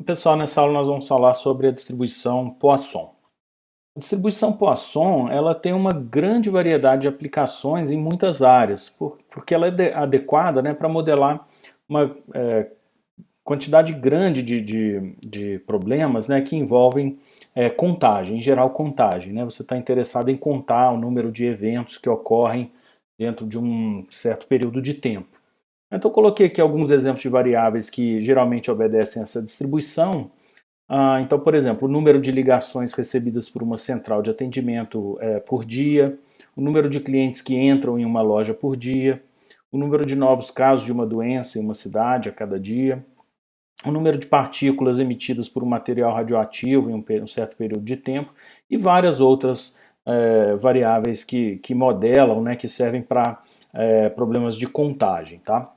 Pessoal, nessa aula nós vamos falar sobre a distribuição Poisson. A distribuição Poisson, ela tem uma grande variedade de aplicações em muitas áreas, porque ela é adequada, né, para modelar uma quantidade grande de problemas, né, que envolvem contagem, em geral contagem. Né? Você está interessado em contar o número de eventos que ocorrem dentro de um certo período de tempo. Então, eu coloquei aqui alguns exemplos de variáveis que geralmente obedecem a essa distribuição. Então, por exemplo, o número de ligações recebidas por uma central de atendimento por dia, o número de clientes que entram em uma loja por dia, o número de novos casos de uma doença em uma cidade a cada dia, o número de partículas emitidas por um material radioativo em um certo período de tempo e várias outras variáveis que modelam, né, que servem para problemas de contagem, tá?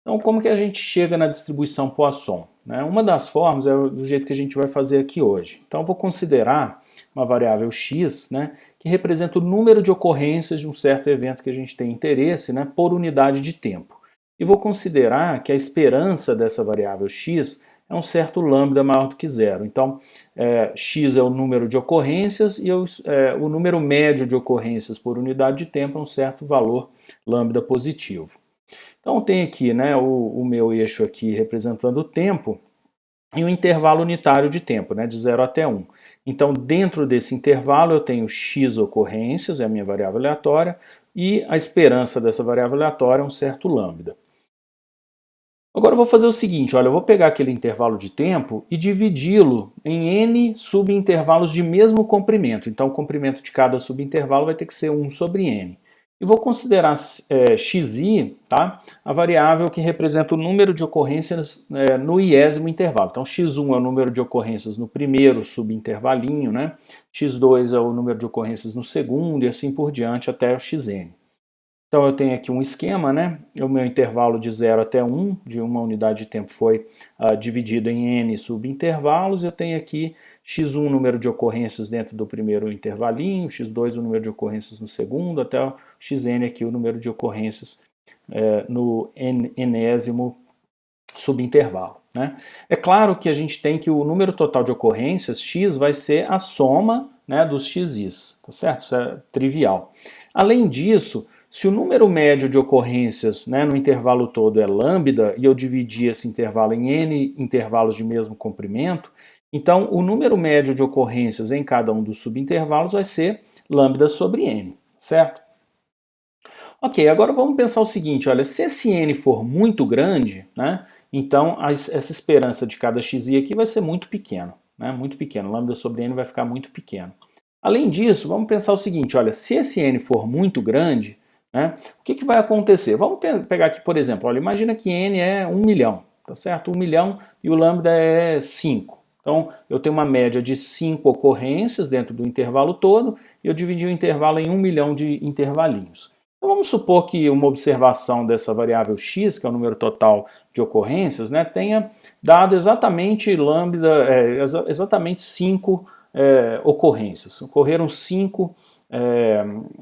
Então, como que a gente chega na distribuição Poisson? Né? Uma das formas é do jeito que a gente vai fazer aqui hoje. Então, eu vou considerar uma variável x, né, que representa o número de ocorrências de um certo evento que a gente tem interesse, né, por unidade de tempo. E vou considerar que a esperança dessa variável x é um certo lambda maior do que zero. Então, x é o número de ocorrências e o número médio de ocorrências por unidade de tempo é um certo valor lambda positivo. Então tem aqui, né, o meu eixo aqui representando o tempo e um intervalo unitário de tempo, né, de 0 até 1. Então dentro desse intervalo eu tenho x ocorrências, é a minha variável aleatória, e a esperança dessa variável aleatória é um certo lambda. Agora eu vou fazer o seguinte, olha, eu vou pegar aquele intervalo de tempo e dividi-lo em n subintervalos de mesmo comprimento. Então o comprimento de cada subintervalo vai ter que ser 1 sobre n. E vou considerar xi, tá? A variável que representa o número de ocorrências no 1º intervalo. Então x1 é o número de ocorrências no primeiro subintervalinho, né? x2 é o número de ocorrências no segundo e assim por diante até o xn. Então eu tenho aqui um esquema, né? O meu intervalo de 0 até 1, de uma unidade de tempo, foi dividido em n subintervalos. Eu tenho aqui x1 número de ocorrências dentro do primeiro intervalinho, x2 o número de ocorrências no segundo, até o xn aqui o número de ocorrências no enésimo subintervalo. Né? É claro que a gente tem que o número total de ocorrências, x, vai ser a soma, né, dos xis, tá certo? Isso é trivial. Além disso, se o número médio de ocorrências, né, no intervalo todo é lambda e eu dividir esse intervalo em n intervalos de mesmo comprimento, então o número médio de ocorrências em cada um dos subintervalos vai ser lambda sobre n, certo? Ok, agora vamos pensar o seguinte, olha, se esse n for muito grande, né, então essa esperança de cada xi aqui vai ser muito pequena, né, muito pequeno, lambda sobre n vai ficar muito pequeno. Além disso, vamos pensar o seguinte, olha, se esse n for muito grande, né, o que vai acontecer? Vamos pegar aqui, por exemplo, olha, imagina que n é 1 milhão, tá certo? 1 milhão e o lambda é 5. Então, eu tenho uma média de 5 ocorrências dentro do intervalo todo e eu dividi o intervalo em 1 milhão de intervalinhos. Então, vamos supor que uma observação dessa variável x, que é o número total de ocorrências, né, tenha dado exatamente lambda, exatamente 5 ocorrências. Ocorreram 5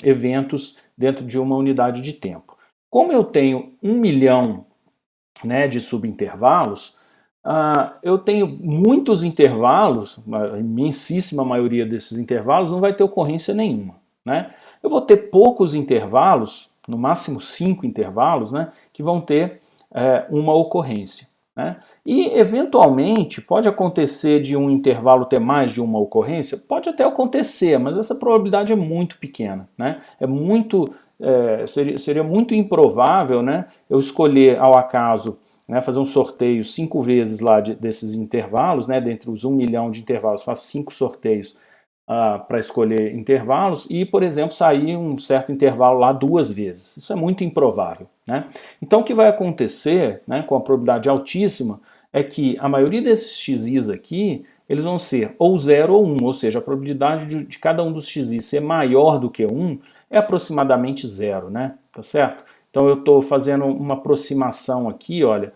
eventos dentro de uma unidade de tempo. Como eu tenho 1 milhão, né, de subintervalos, eu tenho muitos intervalos, a imensíssima maioria desses intervalos não vai ter ocorrência nenhuma. Né? Eu vou ter poucos intervalos, no máximo 5 intervalos, né, que vão ter uma ocorrência. Né? E, eventualmente, pode acontecer de um intervalo ter mais de uma ocorrência? Pode até acontecer, mas essa probabilidade é muito pequena. Né? Seria muito improvável, né, eu escolher ao acaso, né, fazer um sorteio 5 vezes lá desses intervalos, né, dentre os 1 milhão de intervalos, faço 5 sorteios para escolher intervalos e, por exemplo, sair um certo intervalo lá 2 vezes. Isso é muito improvável. Né? Então, o que vai acontecer, né, com a probabilidade altíssima é que a maioria desses xis aqui, eles vão ser ou 0 ou 1, ou seja, a probabilidade de cada um dos xis ser maior do que 1 é aproximadamente 0, né? Tá certo? Então, eu estou fazendo uma aproximação aqui, olha,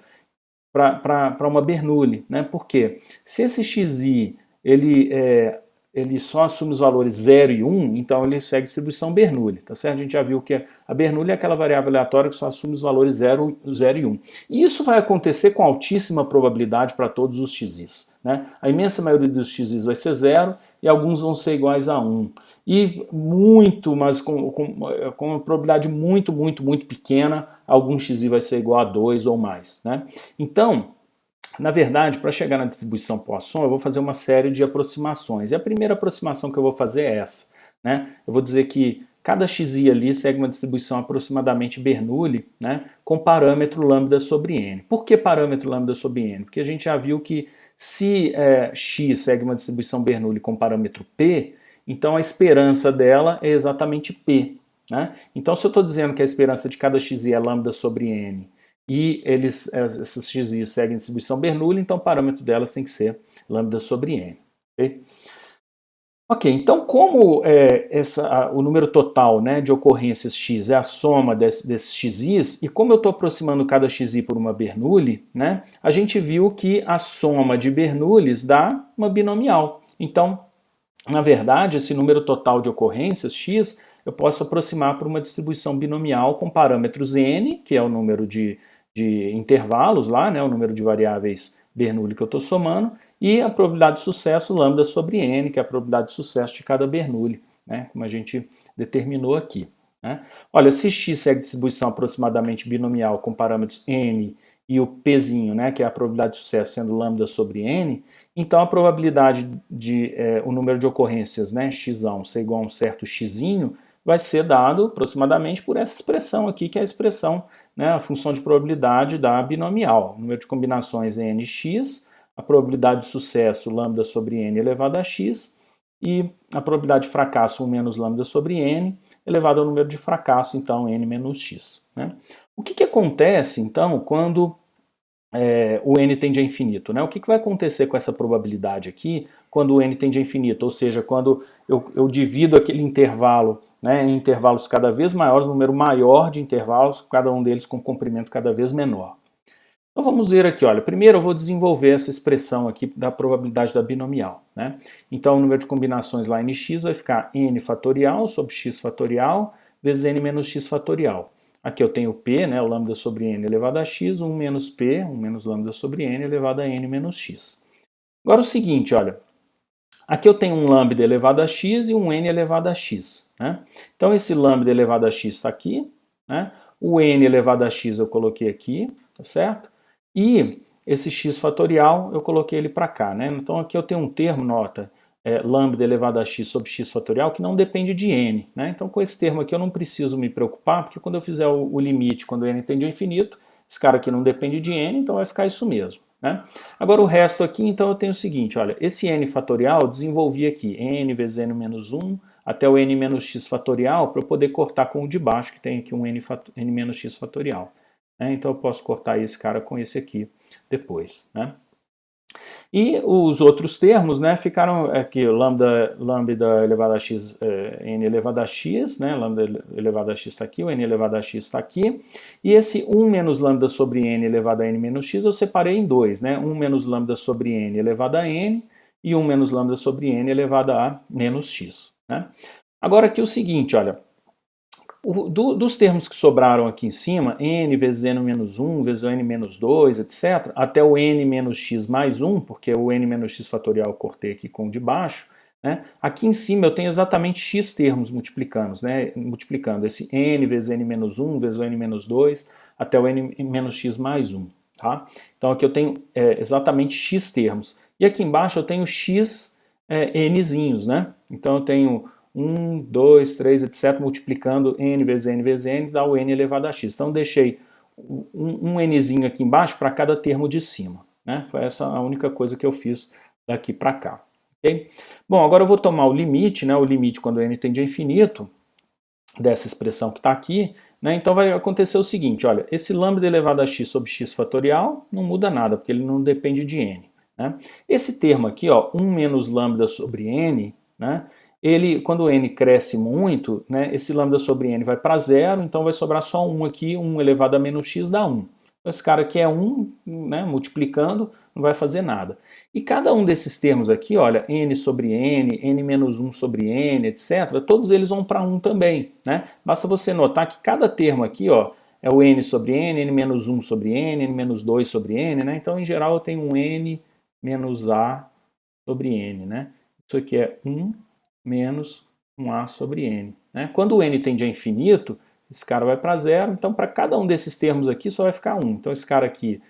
para uma Bernoulli, né? Por quê? Se esse xi ele ele só assume os valores 0 e 1, então ele segue a distribuição Bernoulli, tá certo? A gente já viu que a Bernoulli é aquela variável aleatória que só assume os valores 0 e 1. E isso vai acontecer com altíssima probabilidade para todos os xis, né? A imensa maioria dos xis vai ser 0 e alguns vão ser iguais a 1. E muito, mas com uma probabilidade muito, muito, muito pequena, algum xi vai ser igual a 2 ou mais, né? Então, na verdade, para chegar na distribuição Poisson, eu vou fazer uma série de aproximações. E a primeira aproximação que eu vou fazer é essa, né? Eu vou dizer que cada xi ali segue uma distribuição aproximadamente Bernoulli, né, com parâmetro lambda sobre n. Por que parâmetro lambda sobre n? Porque a gente já viu que se x segue uma distribuição Bernoulli com parâmetro p, então a esperança dela é exatamente p, né? Então, se eu estou dizendo que a esperança de cada xi é lambda sobre n, e essas xi seguem distribuição Bernoulli, então o parâmetro delas tem que ser lambda sobre n. Okay? Ok, então como o número total, né, de ocorrências x é a soma desses xis, e como eu estou aproximando cada xi por uma Bernoulli, né, a gente viu que a soma de Bernoullis dá uma binomial. Então, na verdade, esse número total de ocorrências x eu posso aproximar por uma distribuição binomial com parâmetros n, que é o número de intervalos lá, né, o número de variáveis Bernoulli que eu estou somando, e a probabilidade de sucesso lambda sobre n, que é a probabilidade de sucesso de cada Bernoulli, né, como a gente determinou aqui. Né. Olha, se x segue distribuição aproximadamente binomial com parâmetros n e o pzinho, né, que é a probabilidade de sucesso sendo lambda sobre n, então a probabilidade de o número de ocorrências, né, x ser igual a um certo xzinho, vai ser dado aproximadamente por essa expressão aqui, que é a expressão, né, a função de probabilidade da binomial. O número de combinações é nx, a probabilidade de sucesso lambda sobre n elevado a x, e a probabilidade de fracasso 1 menos lambda sobre n, elevado ao número de fracasso, então n menos x. Né? O que acontece, então, quando o n tende a infinito? Né? O que vai acontecer com essa probabilidade aqui quando o n tende a infinito? Ou seja, quando eu divido aquele intervalo, né, em intervalos cada vez maiores, um número maior de intervalos, cada um deles com comprimento cada vez menor. Então vamos ver aqui, olha, primeiro eu vou desenvolver essa expressão aqui da probabilidade da binomial, né? Então o número de combinações lá em x vai ficar n fatorial sobre x fatorial vezes n menos x fatorial. Aqui eu tenho p, né, o lambda sobre n elevado a x, 1 menos p, 1 menos lambda sobre n elevado a n menos x. Agora o seguinte, olha, aqui eu tenho um lambda elevado a x e um n elevado a x, né? Então esse lambda elevado a x está aqui, né? O n elevado a x eu coloquei aqui, tá certo? E esse x fatorial eu coloquei ele para cá, né? Então aqui eu tenho um termo, nota, lambda elevado a x sobre x fatorial, que não depende de n, né? Então com esse termo aqui eu não preciso me preocupar, porque quando eu fizer o limite, quando n tende a infinito, esse cara aqui não depende de n, então vai ficar isso mesmo. Né? Agora o resto aqui, então eu tenho o seguinte, olha, esse n fatorial eu desenvolvi aqui, n vezes n menos 1, até o n menos x fatorial, para eu poder cortar com o de baixo, que tem aqui um n menos x fatorial. Né? Então eu posso cortar esse cara com esse aqui depois. Né? E os outros termos, né, ficaram aqui, lambda elevado a x, n elevado a x, né, lambda elevado a x está aqui, o n elevado a x está aqui, e esse 1 menos lambda sobre n elevado a n menos x eu separei em dois, né, 1 menos lambda sobre n elevado a n e 1 menos lambda sobre n elevado a menos x. Né. Agora aqui o seguinte, olha, dos termos que sobraram aqui em cima, n vezes n menos 1, vezes n menos 2, etc., até o n menos x mais 1, porque o n menos x fatorial eu cortei aqui com o de baixo, né? Aqui em cima eu tenho exatamente x termos multiplicando, né? Multiplicando esse n vezes n menos 1, vezes o n menos 2, até o n menos x mais 1. Tá? Então aqui eu tenho exatamente x termos. E aqui embaixo eu tenho x nzinhos, né? Então eu tenho 1, 2, 3, etc., multiplicando n vezes n, dá o n elevado a x. Então deixei um nzinho aqui embaixo para cada termo de cima. Né? Foi essa a única coisa que eu fiz daqui para cá. Okay? Bom, agora eu vou tomar o limite, né? O limite quando n tende a infinito, dessa expressão que está aqui. Né? Então vai acontecer o seguinte, olha, esse lambda elevado a x sobre x fatorial não muda nada, porque ele não depende de n. Né? Esse termo aqui, ó, 1 menos lambda sobre n, né? Ele, quando o n cresce muito, né, esse lambda sobre n vai para zero, então vai sobrar só 1 aqui, 1 elevado a menos x dá 1. Esse cara aqui é 1, né, multiplicando, não vai fazer nada. E cada um desses termos aqui, olha, n sobre n, n menos 1 sobre n, etc., todos eles vão para 1 também. Né? Basta você notar que cada termo aqui, ó, é o n sobre n, n menos 1 sobre n, n menos 2 sobre n, né? Então, em geral, eu tenho um n menos a sobre n. Né? Isso aqui é 1 menos 1a sobre n. Né? Quando o n tende a infinito, esse cara vai para zero, então para cada um desses termos aqui só vai ficar 1. Então esse cara aqui,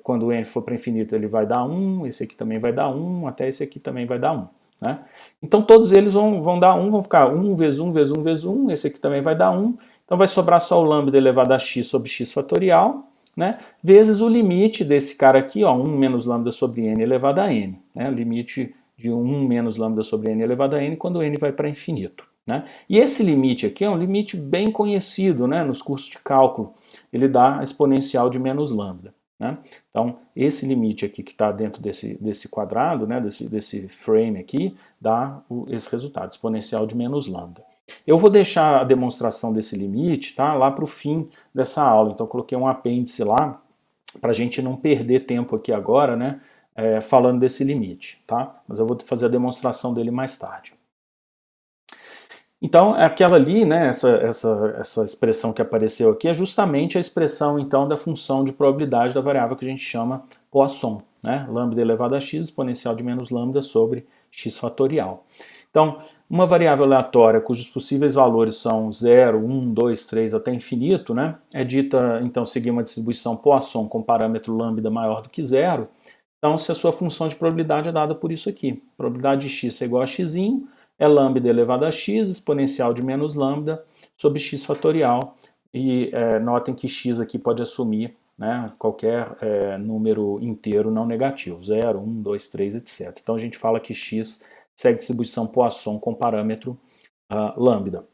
quando o n for para infinito, ele vai dar 1, esse aqui também vai dar 1, até esse aqui também vai dar 1. Né? Então todos eles vão dar 1, vão ficar 1 vezes 1 vezes 1 vezes 1, esse aqui também vai dar 1, então vai sobrar só o lambda elevado a x sobre x fatorial, né? Vezes o limite desse cara aqui, ó, 1 menos lambda sobre n elevado a n, né? O limite de 1 menos lambda sobre n elevado a n quando n vai para infinito. Né? E esse limite aqui é um limite bem conhecido, né, nos cursos de cálculo. Ele dá a exponencial de menos lambda. Né? Então, esse limite aqui que está dentro desse quadrado, né, desse frame aqui, dá esse resultado, exponencial de menos lambda. Eu vou deixar a demonstração desse limite, tá, lá para o fim dessa aula. Então, coloquei um apêndice lá para a gente não perder tempo aqui agora, né, falando desse limite. Tá? Mas eu vou fazer a demonstração dele mais tarde. Então, aquela ali, né, essa expressão que apareceu aqui é justamente a expressão, então, da função de probabilidade da variável que a gente chama Poisson, né, lambda elevado a x exponencial de menos lambda sobre x fatorial. Então, uma variável aleatória cujos possíveis valores são 0, 1, 2, 3 até infinito, né, é dita, então, seguir uma distribuição Poisson com parâmetro lambda maior do que zero. Então, se a sua função de probabilidade é dada por isso aqui, probabilidade de x é igual a x, é lambda elevado a x, exponencial de menos lambda, sobre x fatorial. E notem que x aqui pode assumir, né, qualquer número inteiro não negativo, 0, 1, 2, 3, etc. Então a gente fala que x segue distribuição Poisson com parâmetro lambda.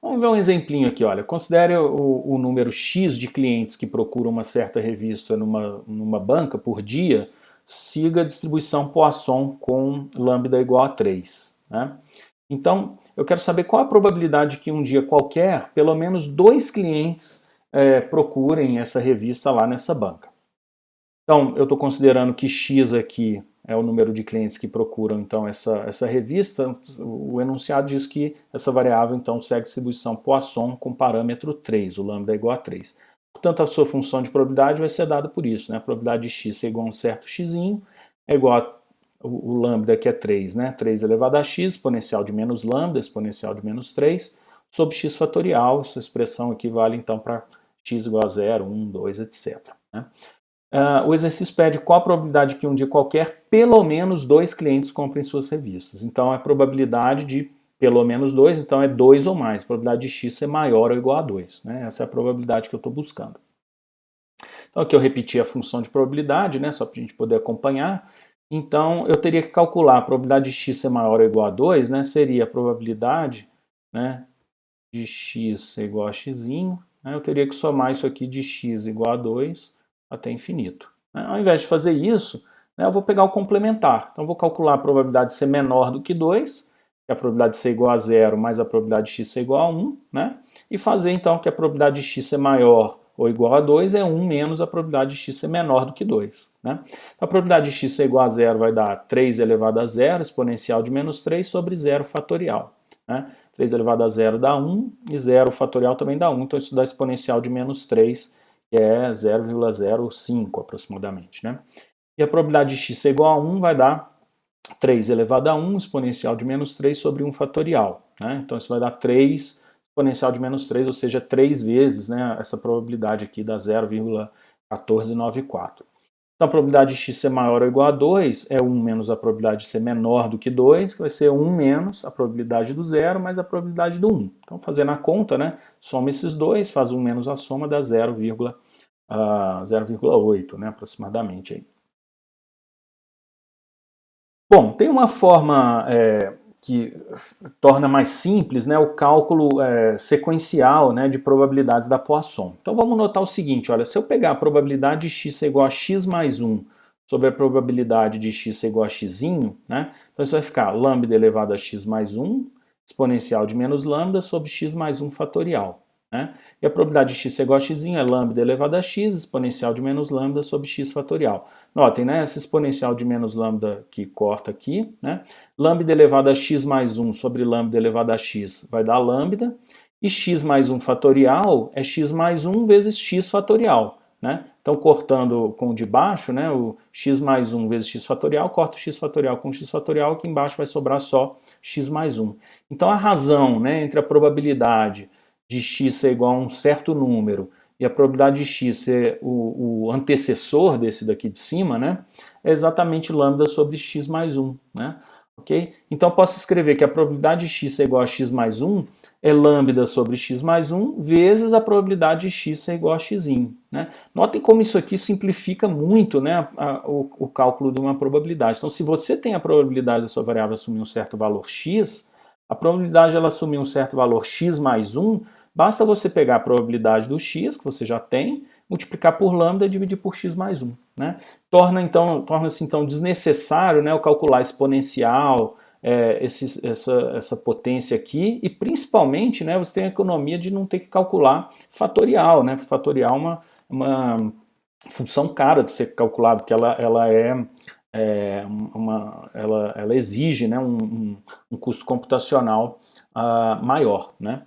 Vamos ver um exemplinho aqui, olha. Considere o número x de clientes que procuram uma certa revista numa banca por dia, siga a distribuição Poisson com lambda igual a 3. Né? Então, eu quero saber qual a probabilidade que um dia qualquer, pelo menos 2 clientes procurem essa revista lá nessa banca. Então, eu estou considerando que x aqui é o número de clientes que procuram então essa revista. O enunciado diz que essa variável então segue distribuição Poisson com parâmetro 3, o lambda é igual a 3. Portanto, a sua função de probabilidade vai ser dada por isso, né? A probabilidade de x é igual a um certo x, é igual a o lambda que é 3, né? 3 elevado a x, exponencial de menos lambda, exponencial de menos 3, sobre x fatorial. Essa expressão aqui vale então para x igual a 0, 1, 2, etc. Né? O exercício pede qual a probabilidade que um dia qualquer pelo menos 2 clientes comprem suas revistas. Então, a probabilidade de pelo menos 2, então é 2 ou mais. A probabilidade de x ser maior ou igual a 2. Né? Essa é a probabilidade que eu estou buscando. Então, aqui eu repeti a função de probabilidade, né, só para a gente poder acompanhar. Então, eu teria que calcular a probabilidade de x ser maior ou igual a 2, né, seria a probabilidade, né, de x ser igual a x, né, eu teria que somar isso aqui de x igual a 2 até infinito. Ao invés de fazer isso, né, eu vou pegar o complementar. Então, eu vou calcular a probabilidade de ser menor do que 2, que é a probabilidade de ser igual a 0 mais a probabilidade de x ser igual a 1, né, e fazer então que a probabilidade de x ser maior ou igual a 2 é 1 menos a probabilidade de x ser menor do que 2. Né? Então, a probabilidade de x ser igual a 0 vai dar 3 elevado a 0, exponencial de menos 3 sobre 0 fatorial. Né? 3 elevado a 0 dá 1 e 0 fatorial também dá 1, então isso dá exponencial de menos 3, que é 0,05 aproximadamente. Né? E a probabilidade de x ser igual a 1 vai dar 3 elevado a 1, exponencial de menos 3 sobre 1 fatorial. Né? Então isso vai dar 3 exponencial de menos 3, ou seja, 3 vezes, né, essa probabilidade aqui dá 0,1494. Então a probabilidade de x ser maior ou igual a 2 é 1 menos a probabilidade de ser menor do que 2, que vai ser 1 menos a probabilidade do 0 mais a probabilidade do 1. Então fazendo a conta, né, soma esses dois, faz 1 menos a soma, dá 0,8, né, aproximadamente. Aí. Bom, tem uma forma que torna mais simples, né, o cálculo sequencial, né, de probabilidades da Poisson. Então vamos notar o seguinte, olha, se eu pegar a probabilidade de x ser igual a x mais 1 sobre a probabilidade de x ser igual a x, né, então isso vai ficar lambda elevado a x mais 1, exponencial de menos lambda sobre x mais 1 fatorial. né? E a probabilidade de x ser igual a x é lambda elevado a x, exponencial de menos lambda sobre x fatorial. Notem, né, essa exponencial de menos lambda que corta aqui, né? Lambda elevado a x mais 1 sobre lambda elevado a x vai dar lambda, e x mais 1 fatorial é x mais 1 vezes x fatorial, né? Então, cortando com o de baixo, né, o x mais 1 vezes x fatorial, corta o x fatorial com x fatorial, aqui embaixo vai sobrar só x mais 1. Então, a razão, né, entre a probabilidade de x ser igual a um certo número e a probabilidade de x ser o antecessor desse daqui de cima, né, é exatamente lambda sobre x mais 1, né? Okay? Então, eu posso escrever que a probabilidade de x ser igual a x mais 1 é lambda sobre x mais 1 vezes a probabilidade de x ser igual a x. Né? Notem como isso aqui simplifica muito, né, o cálculo de uma probabilidade. Então, se você tem a probabilidade da sua variável assumir um certo valor x, a probabilidade de ela assumir um certo valor x mais 1, basta você pegar a probabilidade do x, que você já tem, multiplicar por lambda e dividir por x mais 1. Né? Torna-se então desnecessário, né, o calcular exponencial, essa potência aqui, e principalmente, né, você tem a economia de não ter que calcular fatorial, né? Fatorial é uma função cara de ser calculada, porque ela exige, né, um custo computacional maior, né?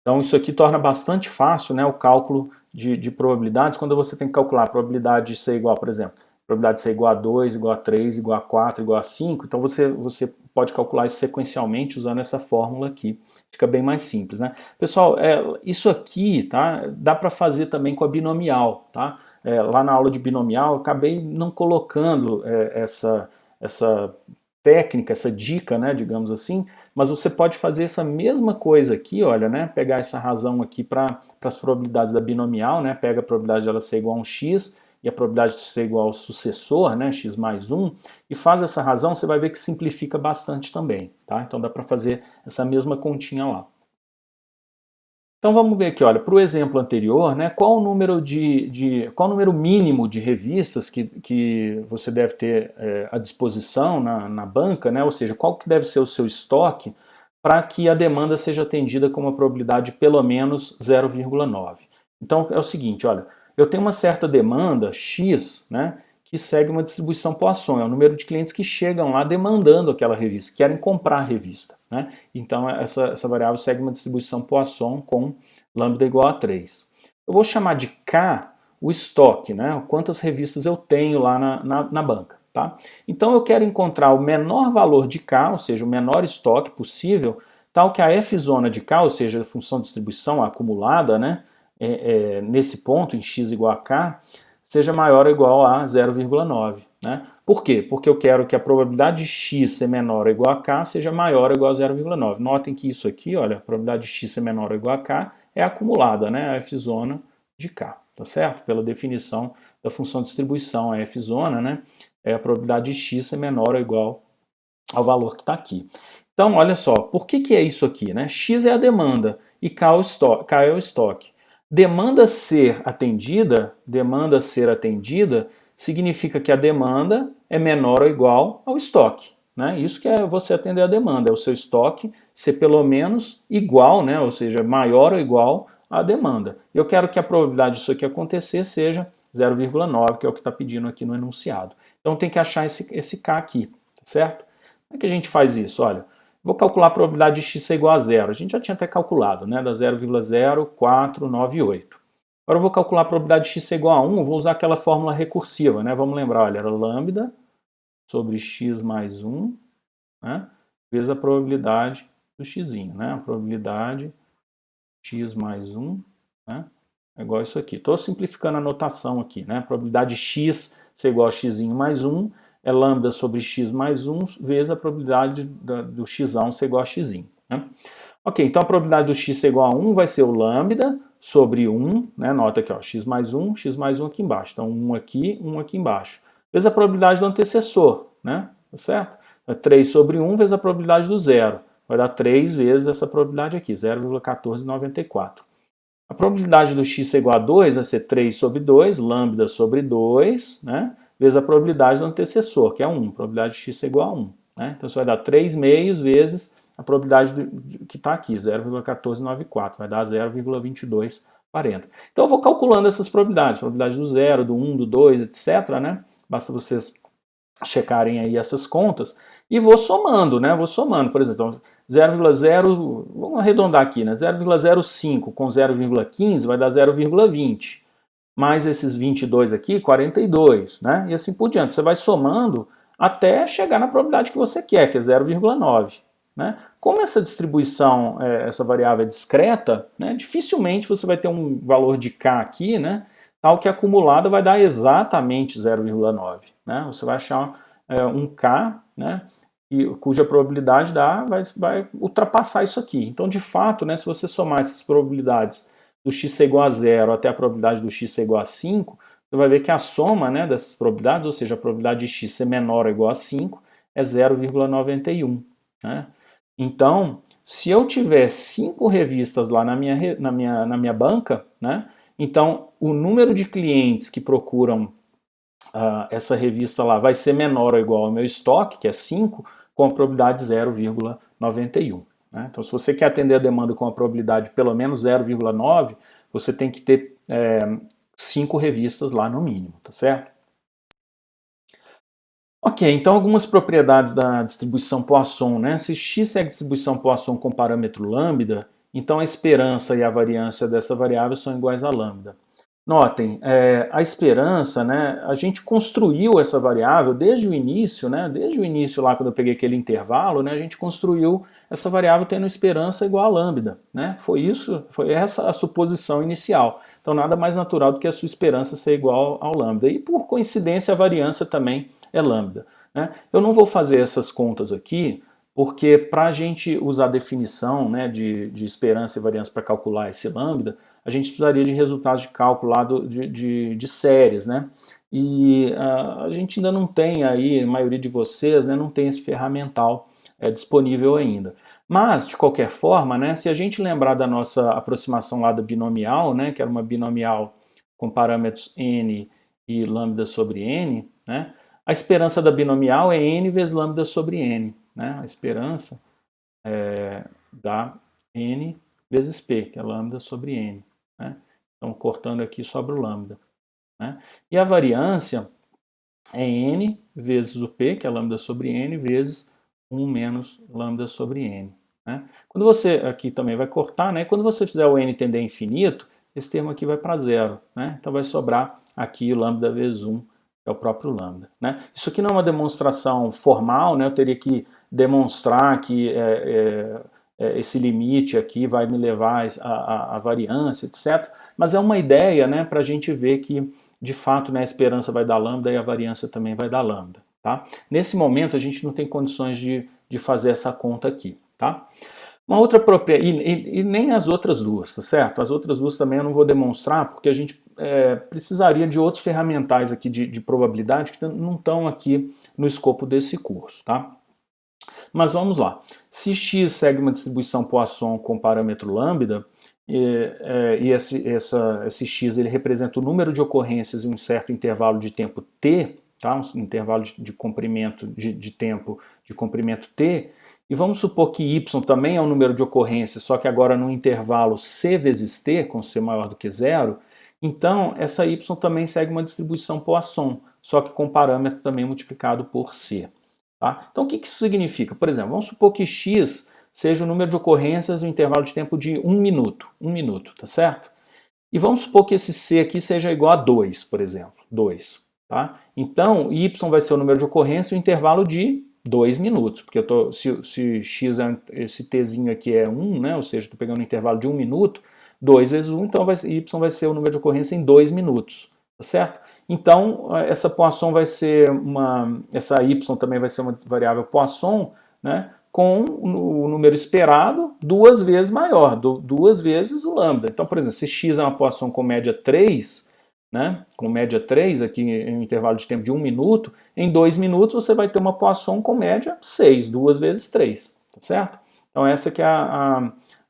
Então isso aqui torna bastante fácil, né, o cálculo de probabilidades quando você tem que calcular a probabilidade de ser igual, por exemplo, probabilidade de ser igual a 2, igual a 3, igual a 4, igual a 5, então você pode calcular isso sequencialmente usando essa fórmula aqui, fica bem mais simples, né? Pessoal, isso aqui, tá, dá para fazer também com a binomial, tá? Lá na aula de binomial eu acabei não colocando essa técnica, essa dica, né, digamos assim, mas você pode fazer essa mesma coisa aqui, olha, né, pegar essa razão aqui para as probabilidades da binomial, né, pega a probabilidade dela ser igual a um x e a probabilidade de ser igual ao sucessor, né, x mais 1, e faz essa razão, você vai ver que simplifica bastante também, tá? Então dá para fazer essa mesma continha lá. Então vamos ver aqui, olha, para o exemplo anterior, né, qual o número mínimo de revistas que você deve ter à disposição na banca, né, ou seja, qual que deve ser o seu estoque para que a demanda seja atendida com uma probabilidade de pelo menos 0,9. Então é o seguinte, olha, eu tenho uma certa demanda, X, né, que segue uma distribuição Poisson, é o número de clientes que chegam lá demandando aquela revista, querem comprar a revista. Né? Então essa variável segue uma distribuição Poisson com lambda igual a 3. Eu vou chamar de K o estoque, né? Quantas revistas eu tenho lá na banca. Tá? Então eu quero encontrar o menor valor de K, ou seja, o menor estoque possível, tal que a f zona de K, ou seja, a função de distribuição acumulada, né? Nesse ponto, em x igual a K, seja maior ou igual a 0,9. Né? Por quê? Porque eu quero que a probabilidade de x ser menor ou igual a k seja maior ou igual a 0,9. Notem que isso aqui, olha, a probabilidade de x ser menor ou igual a k é acumulada, né? A f-zona de k, tá certo? Pela definição da função de distribuição, a f-zona, né? É a probabilidade de x ser menor ou igual ao valor que está aqui. Então, olha só, por que é isso aqui, né? X é a demanda e k é o estoque. Demanda ser atendida significa que a demanda é menor ou igual ao estoque. Né? Isso que é você atender a demanda, é o seu estoque ser pelo menos igual, né? Ou seja, maior ou igual à demanda. Eu quero que a probabilidade disso aqui acontecer seja 0,9, que é o que está pedindo aqui no enunciado. Então tem que achar esse K aqui, tá certo? Como é que a gente faz isso? Olha, vou calcular a probabilidade de x ser igual a zero. A gente já tinha até calculado, né? Da 0,0498. Agora eu vou calcular a probabilidade de x ser igual a 1, vou usar aquela fórmula recursiva, né? Vamos lembrar, olha, era lambda sobre x mais 1, né? Vezes a probabilidade do x, né? A probabilidade x mais 1, né? É igual a isso aqui. Estou simplificando a notação aqui, né? A probabilidade de x ser igual a x mais 1 é lambda sobre x mais 1 vezes a probabilidade do x ser igual a x. Né? Ok, então a probabilidade do x ser igual a 1 vai ser o lambda sobre 1, né? Nota aqui, ó, x mais 1 aqui embaixo. Então 1 aqui embaixo. Vezes a probabilidade do antecessor, né? Tá certo? É 3 sobre 1 vezes a probabilidade do zero. Vai dar 3 vezes essa probabilidade aqui, 0,1494. A probabilidade do x ser igual a 2 vai ser 3 sobre 2, lambda sobre 2, né? Vezes a probabilidade do antecessor, que é 1. A probabilidade de x é igual a 1. Né? Então, isso vai dar 3 meios vezes a probabilidade que está aqui, 0,1494, vai dar 0,2240. Então eu vou calculando essas probabilidades, probabilidade do 0, do 1, do 2, etc, né? Basta vocês checarem aí essas contas e vou somando, né? Vou somando, por exemplo, 0,0, vamos arredondar aqui, né? 0,05 com 0,15 vai dar 0,20. Mais esses 22 aqui, 42, né? E assim por diante. Você vai somando até chegar na probabilidade que você quer, que é 0,9. Né? Como essa distribuição, essa variável é discreta, né, dificilmente você vai ter um valor de k aqui, né, tal que acumulado vai dar exatamente 0,9. Né? Você vai achar um k, né, cuja probabilidade vai ultrapassar isso aqui. Então, de fato, né, se você somar essas probabilidades do x ser igual a 0 até a probabilidade do x ser igual a 5, você vai ver que a soma, né, dessas probabilidades, ou seja, a probabilidade de x ser menor ou igual a 5, é 0,91. Né? Então, se eu tiver 5 revistas lá na minha banca, né, então o número de clientes que procuram essa revista lá vai ser menor ou igual ao meu estoque, que é 5, com a probabilidade 0,91. Né? Então, se você quer atender a demanda com a probabilidade pelo menos 0,9, você tem que ter 5 revistas lá no mínimo, tá certo? Ok, então algumas propriedades da distribuição Poisson, né? Se x é a distribuição Poisson com parâmetro lambda, então a esperança e a variância dessa variável são iguais a lambda. Notem, a esperança, né, a gente construiu essa variável desde o início, né, desde o início lá quando eu peguei aquele intervalo, né, a gente construiu essa variável tendo esperança igual a lambda. Né, foi essa a suposição inicial. Então nada mais natural do que a sua esperança ser igual ao lambda. E por coincidência a variância também é lambda. Né. Eu não vou fazer essas contas aqui, porque para a gente usar a definição, né, de esperança e variância para calcular esse lambda, a gente precisaria de resultados de cálculo lá de séries, né? E a gente ainda não tem aí, a maioria de vocês, né, não tem esse ferramental disponível ainda. Mas, de qualquer forma, né, se a gente lembrar da nossa aproximação lá da binomial, né, que era uma binomial com parâmetros n e lambda sobre n, né, a esperança da binomial é n vezes lambda sobre n. Né, a esperança dá n vezes p, que é lambda sobre n. Né? Então, cortando aqui, sobra o lambda. Né? E a variância é n vezes o p, que é lambda sobre n, vezes 1 menos lambda sobre n. Né? Quando você, aqui também vai cortar, né? Quando você fizer o n tender a infinito, esse termo aqui vai para zero. Né? Então vai sobrar aqui lambda vezes 1, que é o próprio lambda. Né? Isso aqui não é uma demonstração formal, né? Eu teria que demonstrar que esse limite aqui vai me levar à variância, etc. Mas é uma ideia, né, para a gente ver que, de fato, né, a esperança vai dar lambda e a variância também vai dar lambda. Tá? Nesse momento, a gente não tem condições de fazer essa conta aqui. Tá? Uma outra propriedade, e nem as outras duas, tá certo? As outras duas também eu não vou demonstrar, porque a gente precisaria de outros ferramentais aqui de probabilidade que não estão aqui no escopo desse curso. Tá? Mas vamos lá. Se x segue uma distribuição Poisson com parâmetro lambda, e esse x ele representa o número de ocorrências em um certo intervalo de tempo t, tá? Um intervalo de comprimento de tempo de comprimento t, e vamos supor que y também é um número de ocorrências, só que agora no intervalo c vezes t, com c maior do que zero, então essa y também segue uma distribuição Poisson, só que com parâmetro também multiplicado por c. Tá? Então o que isso significa? Por exemplo, vamos supor que x seja o número de ocorrências no intervalo de tempo de 1 minuto, tá certo? E vamos supor que esse c aqui seja igual a 2, por exemplo, 2. Tá? Então y vai ser o número de ocorrência no intervalo de 2 minutos, porque se x esse tzinho aqui é 1, né? Ou seja, estou pegando um intervalo de 1 minuto, 2 vezes 1, então y vai ser o número de ocorrência em 2 minutos, tá certo? Então, essa Poisson vai ser essa y também vai ser uma variável Poisson, né, com o número esperado 2 vezes maior, 2 vezes o lambda. Então, por exemplo, se x é uma Poisson com média 3, né, com média 3 aqui em um intervalo de tempo de 1 minuto, em 2 minutos você vai ter uma Poisson com média 6, 2 vezes 3, tá certo? Então essa que é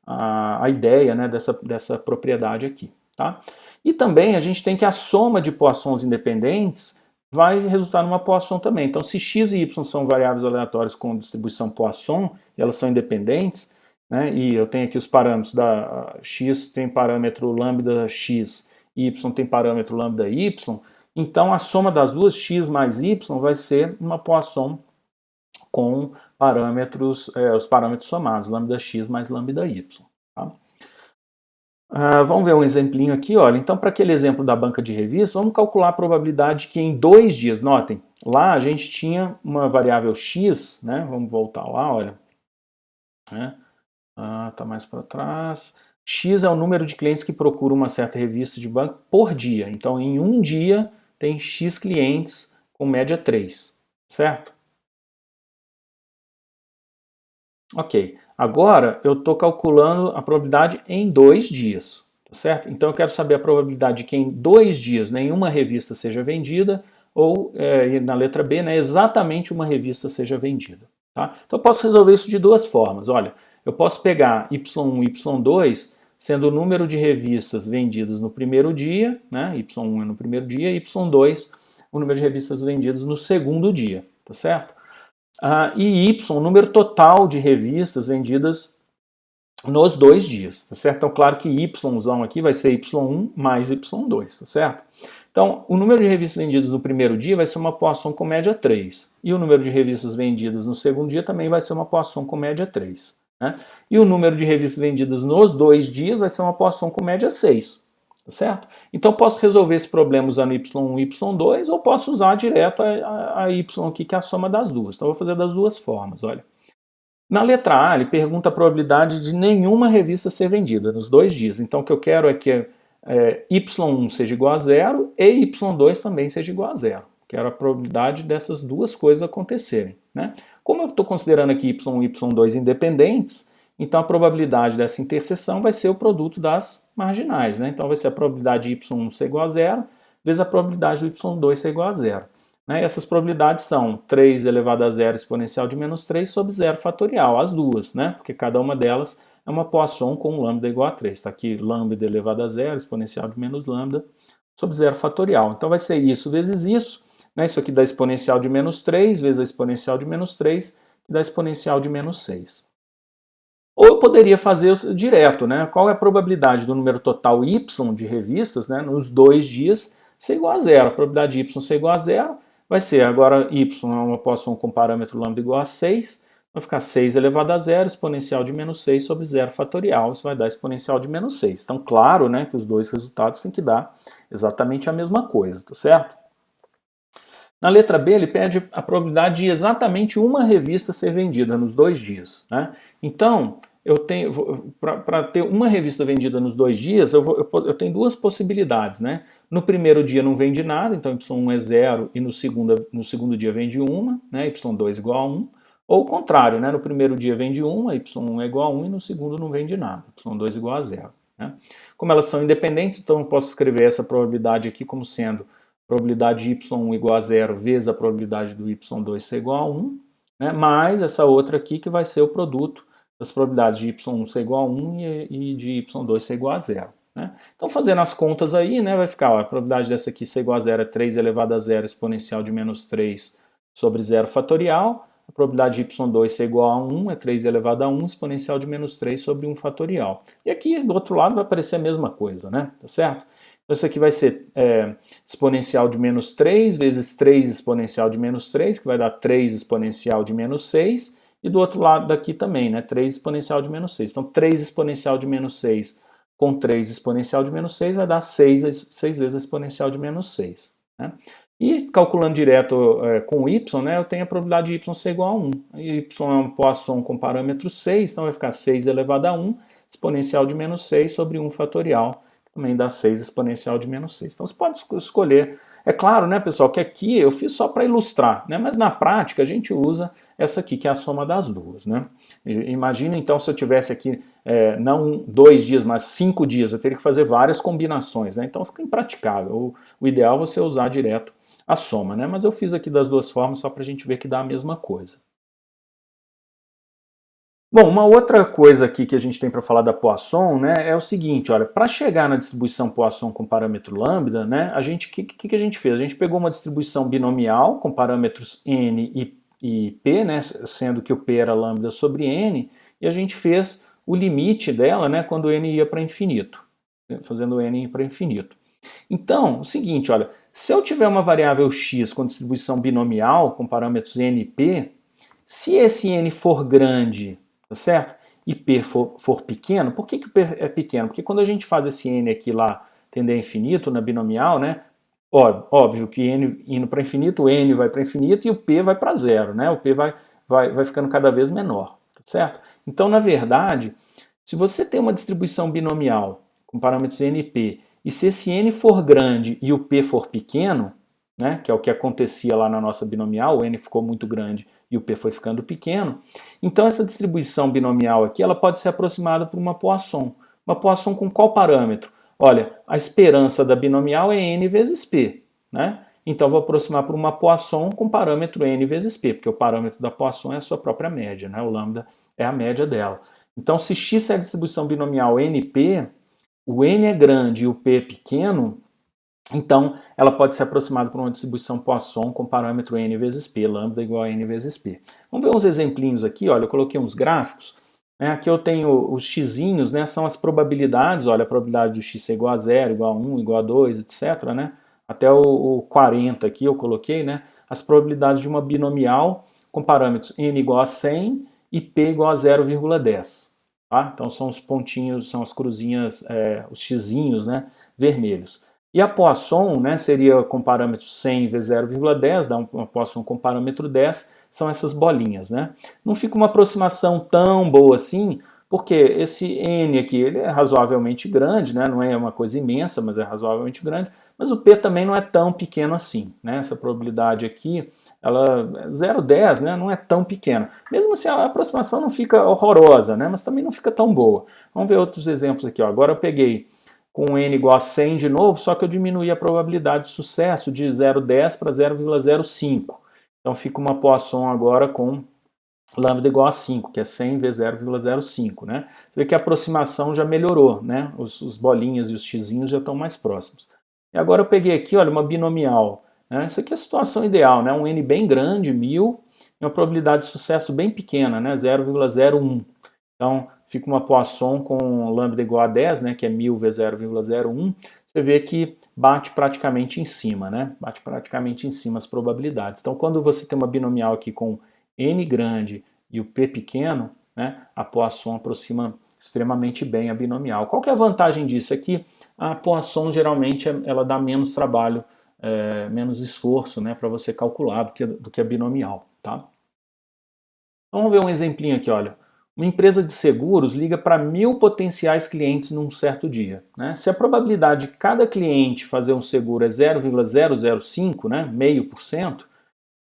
a ideia, né, dessa propriedade aqui. Tá? E também a gente tem que a soma de Poissons independentes vai resultar numa Poisson também. Então, se x e y são variáveis aleatórias com distribuição Poisson, e elas são independentes, né, e eu tenho aqui os parâmetros da x tem parâmetro lambda x, y tem parâmetro lambda y, então a soma das duas, x mais y, vai ser uma Poisson com parâmetros, os parâmetros somados, lambda x mais lambda y. Tá? Vamos ver um exemplinho aqui, olha. Então, para aquele exemplo da banca de revistas, vamos calcular a probabilidade que em 2 dias, notem, lá a gente tinha uma variável x, né? Vamos voltar lá, olha. Tá mais para trás. X é o número de clientes que procuram uma certa revista de banco por dia. Então, em um dia, tem x clientes com média 3, certo? Ok. Agora, eu estou calculando a probabilidade em 2 dias, tá certo? Então, eu quero saber a probabilidade de que em 2 dias nenhuma revista seja vendida ou, na letra B, né, exatamente uma revista seja vendida. Tá? Então, eu posso resolver isso de duas formas. Olha, eu posso pegar Y1 e Y2 sendo o número de revistas vendidas no primeiro dia, né? Y1 é no primeiro dia, e Y2 o número de revistas vendidas no segundo dia, tá certo? E Y, o número total de revistas vendidas nos 2 dias, tá certo? Então, claro que Y aqui vai ser Y1 mais Y2, tá certo? Então, o número de revistas vendidas no primeiro dia vai ser uma Poisson com média 3. E o número de revistas vendidas no segundo dia também vai ser uma Poisson com média 3. Né? E o número de revistas vendidas nos 2 dias vai ser uma Poisson com média 6. Tá certo? Então, eu posso resolver esse problema usando Y1 e Y2 ou posso usar direto a Y aqui, que é a soma das duas. Então, eu vou fazer das duas formas, olha. Na letra A, ele pergunta a probabilidade de nenhuma revista ser vendida nos 2 dias. Então, o que eu quero é que Y1 seja igual a 0 e Y2 também seja igual a 0. Quero a probabilidade dessas duas coisas acontecerem. Né? Como eu estou considerando aqui Y1 e Y2 independentes, então a probabilidade dessa interseção vai ser o produto das marginais. Né? Então vai ser a probabilidade de Y1 ser igual a 0 vezes a probabilidade do Y2 ser igual a 0. Né? E essas probabilidades são 3 elevado a 0 exponencial de menos 3 sobre 0 fatorial, as duas, né? Porque cada uma delas é uma Poisson com lambda igual a 3. Está aqui lambda elevado a 0, exponencial de menos lambda, sobre 0 fatorial. Então vai ser isso vezes isso. Né? Isso aqui dá exponencial de menos 3 vezes a exponencial de menos 3, que dá exponencial de menos 6. Ou eu poderia fazer direto, né? Qual é a probabilidade do número total y de revistas, né, nos 2 dias ser igual a 0? A probabilidade de y ser igual a 0 vai ser, agora y é uma Poisson com parâmetro lambda igual a 6, vai ficar 6 elevado a 0, exponencial de menos 6 sobre 0 fatorial, isso vai dar exponencial de menos 6. Então, claro, né, que os dois resultados têm que dar exatamente a mesma coisa, tá certo? Na letra B, ele pede a probabilidade de exatamente uma revista ser vendida nos 2 dias. Né? Então, eu tenho, para ter uma revista vendida nos 2 dias, eu tenho duas possibilidades. Né? No primeiro dia não vende nada, então Y1 é 0 e no segundo dia vende uma, né? Y2 igual a 1. Ou o contrário, né? No primeiro dia vende uma, Y1 é igual a 1 e no segundo não vende nada, Y2 igual a 0. Né? Como elas são independentes, então eu posso escrever essa probabilidade aqui como sendo probabilidade de y1 igual a 0 vezes a probabilidade do y2 ser igual a 1, né, mais essa outra aqui que vai ser o produto das probabilidades de y1 ser igual a 1 e de y2 ser igual a 0. Né? Então, fazendo as contas aí, né, vai ficar, ó, a probabilidade dessa aqui ser igual a 0 é 3 elevado a 0 exponencial de menos 3 sobre 0 fatorial, a probabilidade de y2 ser igual a 1 é 3 elevado a 1 exponencial de menos 3 sobre 1 fatorial. E aqui, do outro lado, vai aparecer a mesma coisa, né? Tá certo? Então, isso aqui vai ser exponencial de menos 3 vezes 3 exponencial de menos 3, que vai dar 3 exponencial de menos 6, e do outro lado daqui também, né, 3 exponencial de menos 6. Então, 3 exponencial de menos 6 com 3 exponencial de menos 6 vai dar 6 vezes a exponencial de menos 6. Né? E calculando direto com y, né, eu tenho a probabilidade de y ser igual a 1. Y é uma Poisson com parâmetro 6, então vai ficar 6 elevado a 1, exponencial de menos 6 sobre 1 fatorial, também dá 6 exponencial de menos 6. Então você pode escolher. É claro, né, pessoal, que aqui eu fiz só para ilustrar, né, mas na prática a gente usa essa aqui, que é a soma das duas. Né? Imagina então se eu tivesse aqui não 2 dias, mas 5 dias, eu teria que fazer várias combinações, né? Então fica impraticável. O ideal é você usar direto a soma, né? Mas eu fiz aqui das duas formas só para a gente ver que dá a mesma coisa. Bom, uma outra coisa aqui que a gente tem para falar da Poisson, né, é o seguinte, olha, para chegar na distribuição Poisson com parâmetro lambda, né, que a gente fez? A gente pegou uma distribuição binomial com parâmetros n e p, né, sendo que o p era lambda sobre n, e a gente fez o limite dela, né, quando n ia para infinito, fazendo n ir para infinito. Então, o seguinte, olha, se eu tiver uma variável x com distribuição binomial com parâmetros n e p, se esse n for grande, tá certo? E p for pequeno, por que o p é pequeno? Porque quando a gente faz esse n aqui lá tender a infinito na binomial, né? Óbvio que n indo para infinito, o n vai para infinito e o p vai para zero, né? O p vai ficando cada vez menor, tá certo? Então, na verdade, se você tem uma distribuição binomial com parâmetros n e p, e se esse n for grande e o p for pequeno, né, que é o que acontecia lá na nossa binomial, o n ficou muito grande e o p foi ficando pequeno, então essa distribuição binomial aqui ela pode ser aproximada por uma Poisson. Uma Poisson com qual parâmetro? Olha, a esperança da binomial é n vezes p, né? Então vou aproximar por uma Poisson com parâmetro n vezes p, porque o parâmetro da Poisson é a sua própria média, né? O lambda é a média dela. Então se x é a distribuição binomial np, o n é grande e o p é pequeno, então ela pode ser aproximada por uma distribuição Poisson com parâmetro n vezes p, lambda igual a n vezes p. Vamos ver uns exemplinhos aqui, olha, eu coloquei uns gráficos. Né? Aqui eu tenho os xzinhos, né? São as probabilidades, olha, a probabilidade do x ser igual a 0, igual a 1, igual a 2, etc. Né? Até o 40 aqui eu coloquei, né? As probabilidades de uma binomial com parâmetros n igual a 100 e p igual a 0,10. Tá? Então são os pontinhos, são as cruzinhas, os xzinhos, né, vermelhos. E a Poisson, né, seria com parâmetro 100 vezes 0,10, dá uma Poisson com parâmetro 10, são essas bolinhas. Né? Não fica uma aproximação tão boa assim, porque esse n aqui ele é razoavelmente grande, né? Não é uma coisa imensa, mas é razoavelmente grande, mas o p também não é tão pequeno assim. Né? Essa probabilidade aqui, ela 0,10, né? Não é tão pequena. Mesmo assim, a aproximação não fica horrorosa, né? Mas também não fica tão boa. Vamos ver outros exemplos aqui. Ó. Agora eu peguei com n igual a 100 de novo, só que eu diminuí a probabilidade de sucesso de 0,10 para 0,05. Então fica uma Poisson agora com lambda igual a 5, que é 100 vezes 0,05. Né? Você vê que a aproximação já melhorou, né? Os bolinhas e os xzinhos já estão mais próximos. E agora eu peguei aqui, olha, uma binomial. Né? Isso aqui é a situação ideal, né? Um n bem grande, 1000, e uma probabilidade de sucesso bem pequena, né? 0,01. Então, fica uma Poisson com lambda igual a 10, né, que é 1000 vezes 0,01, você vê que bate praticamente em cima, né? Bate praticamente em cima as probabilidades. Então, quando você tem uma binomial aqui com n grande e o p pequeno, né, a Poisson aproxima extremamente bem a binomial. Qual que é a vantagem disso? É que a Poisson geralmente ela dá menos trabalho, menos esforço, né, para você calcular do que a binomial, tá? Vamos ver um exemplinho aqui, olha. Uma empresa de seguros liga para 1000 potenciais clientes num certo dia. Né? Se a probabilidade de cada cliente fazer um seguro é 0,005, né, 0,5%,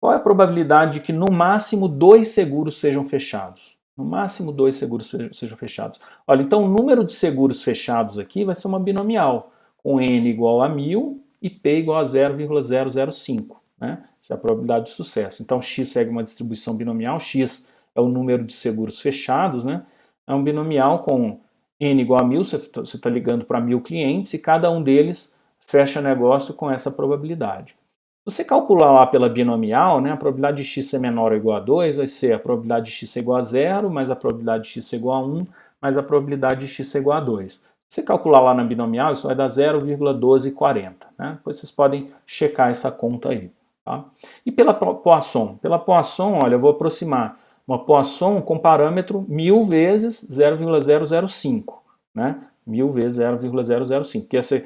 qual é a probabilidade de que no máximo 2 seguros sejam fechados? No máximo 2 seguros sejam fechados. Olha, então o número de seguros fechados aqui vai ser uma binomial, com n igual a 1000 e p igual a 0,005. Né? Essa é a probabilidade de sucesso. Então x segue uma distribuição binomial, x é o número de seguros fechados, né? É um binomial com n igual a 1000, você está ligando para 1000 clientes e cada um deles fecha negócio com essa probabilidade. Se você calcular lá pela binomial, né, a probabilidade de x ser menor ou igual a 2 vai ser a probabilidade de x ser igual a 0, mais a probabilidade de x ser igual a 1, mais a probabilidade de x ser igual a 2. Se você calcular lá na binomial, isso vai dar 0,1240. Né? Depois vocês podem checar essa conta aí. Tá? E pela Poisson? Pela Poisson, olha, eu vou aproximar uma Poisson com parâmetro 1000 vezes 0,005, né? 1000 vezes 0,005, que essa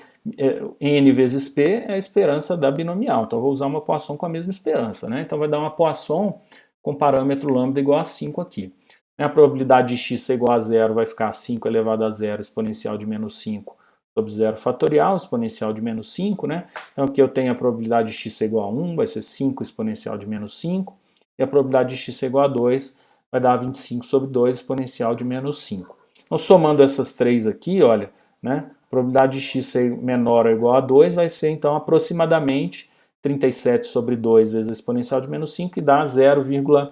n vezes p é a esperança da binomial. Então eu vou usar uma Poisson com a mesma esperança, né? Então vai dar uma Poisson com parâmetro lambda igual a 5 aqui. A probabilidade de x ser igual a 0 vai ficar 5 elevado a 0 exponencial de menos 5 sobre 0 fatorial, exponencial de menos 5, né? Então aqui eu tenho a probabilidade de x ser igual a 1, vai ser 5 exponencial de menos 5. E a probabilidade de x ser igual a 2 vai dar 25 sobre 2 exponencial de menos 5. Então, somando essas três aqui, olha, né, a probabilidade de x ser menor ou igual a 2 vai ser, então, aproximadamente 37 sobre 2 vezes a exponencial de menos 5 e dá 0,1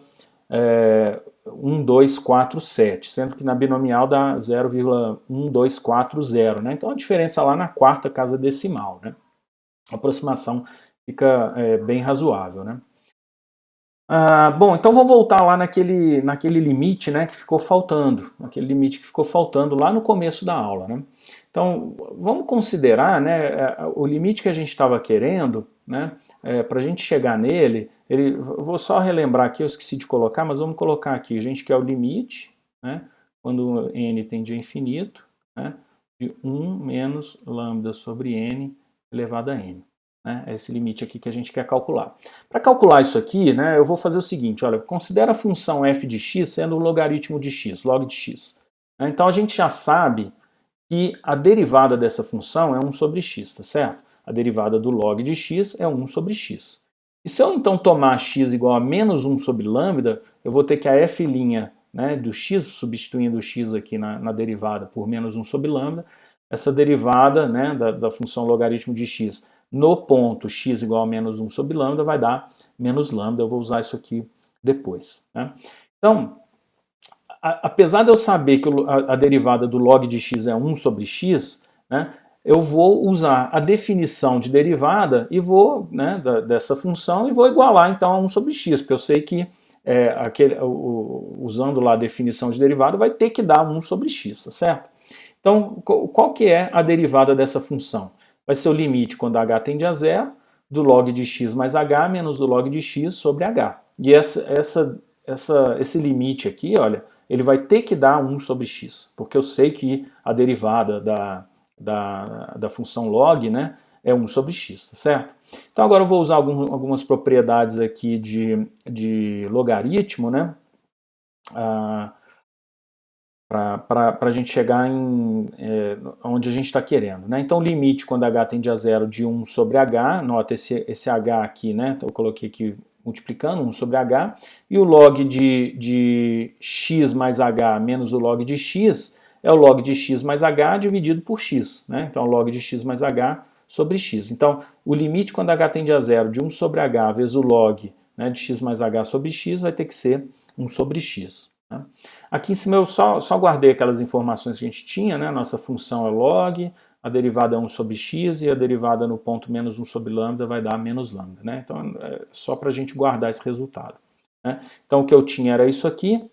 1247, sendo que na binomial dá 0,1240, né? Então a diferença lá na quarta casa decimal, né? A aproximação fica bem razoável, né? Bom, então vou voltar lá naquele limite, né, que ficou faltando, aquele limite que ficou faltando lá no começo da aula, né? Então vamos considerar, né, o limite que a gente estava querendo, né, para a gente chegar nele. Vou só relembrar aqui, eu esqueci de colocar, mas vamos colocar aqui. A gente quer o limite, né, quando n tende a infinito, né, de 1 menos lambda sobre n elevado a n. Né, é esse limite aqui que a gente quer calcular. Para calcular isso aqui, né, eu vou fazer o seguinte, olha, considera a função f de x sendo o logaritmo de x, log de x. Então a gente já sabe que a derivada dessa função é 1 sobre x, tá certo? A derivada do log de x é 1 sobre x. E se eu então tomar x igual a menos 1 sobre lambda, eu vou ter que a f', né, do x, substituindo o x aqui na derivada por menos 1 sobre lambda, essa derivada, né, da função logaritmo de x no ponto x igual a menos 1 sobre lambda vai dar menos lambda. Eu vou usar isso aqui depois, né? Então, apesar de eu saber que a derivada do log de x é 1 sobre x, né, eu vou usar a definição de derivada e vou, né, dessa função, e vou igualar então a 1 sobre x, porque eu sei que usando lá a definição de derivada vai ter que dar 1 sobre x, tá certo? Então, qual que é a derivada dessa função? Vai ser o limite quando h tende a zero do log de x mais h menos o log de x sobre h. E esse limite aqui, olha, ele vai ter que dar 1 sobre x, porque eu sei que a derivada da função log, né, é 1 sobre x, tá certo? Então agora eu vou usar algumas propriedades aqui de logaritmo, né, para a gente chegar onde a gente está querendo, né? Então, limite quando h tende a zero de 1 sobre h, nota esse h aqui, né? Então, eu coloquei aqui multiplicando 1 sobre h, e o log de x mais h menos o log de x é o log de x mais h dividido por x, né? Então, log de x mais h sobre x. Então, o limite quando h tende a zero de 1 sobre h vezes o log, né, de x mais h sobre x vai ter que ser 1 sobre x. Aqui em cima eu só guardei aquelas informações que a gente tinha, né? Nossa função é log, a derivada é 1 sobre x e a derivada no ponto menos 1 sobre lambda vai dar menos lambda, né? Então é só para a gente guardar esse resultado, né? Então o que eu tinha era isso aqui.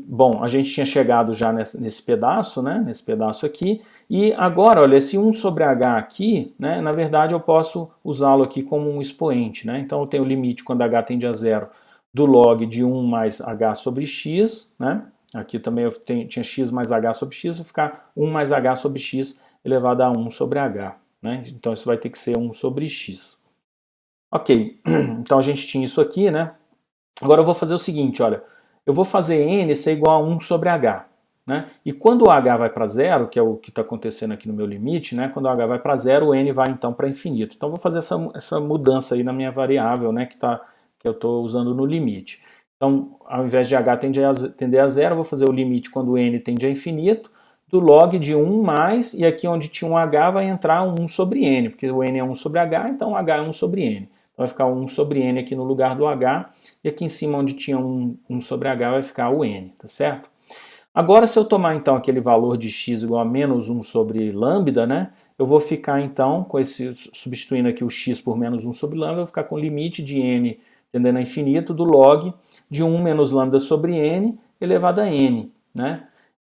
Bom, a gente tinha chegado já nesse pedaço, né? Nesse pedaço aqui. E agora, olha, esse 1 sobre h aqui, né? Na verdade eu posso usá-lo aqui como um expoente, né? Então eu tenho o limite quando h tende a zero do log de 1 mais h sobre x, né? Aqui também eu tinha x mais h sobre x, vai ficar 1 mais h sobre x elevado a 1 sobre h, né? Então isso vai ter que ser 1 sobre x. Ok, então a gente tinha isso aqui, né? Agora eu vou fazer o seguinte, olha, eu vou fazer n ser igual a 1 sobre h, né? E quando o h vai para zero, que é o que está acontecendo aqui no meu limite, né? Quando o h vai para zero, o n vai então para infinito. Então eu vou fazer essa mudança aí na minha variável, né? Que eu estou usando no limite. Então, ao invés de h tender a zero, eu vou fazer o limite quando o n tende a infinito, do log de 1 mais, e aqui onde tinha um h vai entrar 1 sobre n, porque o n é 1 sobre h, então h é 1 sobre n. Então vai ficar 1 sobre n aqui no lugar do h, e aqui em cima onde tinha 1 sobre h vai ficar o n, tá certo? Agora se eu tomar então aquele valor de x igual a menos 1 sobre lambda, né, eu vou ficar então, substituindo aqui o x por menos 1 sobre lambda, eu vou ficar com o limite de n tendendo a infinito do log de 1 menos lambda sobre n elevado a n, né?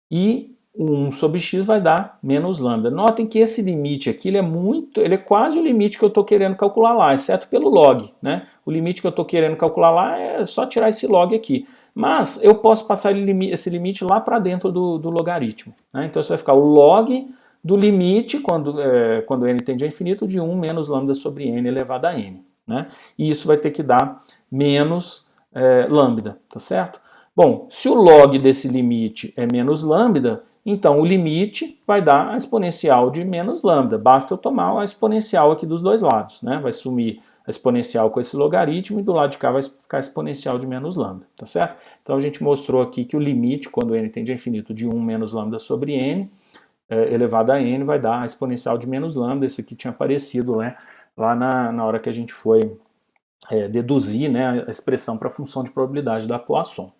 E 1 sobre x vai dar menos lambda. Notem que esse limite aqui, ele é quase o limite que eu estou querendo calcular lá, exceto pelo log, né? O limite que eu estou querendo calcular lá é só tirar esse log aqui. Mas eu posso passar esse limite lá para dentro do logaritmo, né? Então isso vai ficar o log do limite, quando n tende a infinito, de 1 menos lambda sobre n elevado a n, né? E isso vai ter que dar menos lambda, tá certo? Bom, se o log desse limite é menos lambda, então o limite vai dar a exponencial de menos lambda. Basta eu tomar a exponencial aqui dos dois lados, né? Vai sumir a exponencial com esse logaritmo e do lado de cá vai ficar a exponencial de menos lambda, tá certo? Então a gente mostrou aqui que o limite, quando n tende a infinito, de 1 menos lambda sobre n, elevado a n, vai dar a exponencial de menos lambda. Esse aqui tinha aparecido, né, lá na hora que a gente foi deduzir, né, a expressão para a função de probabilidade da Poisson.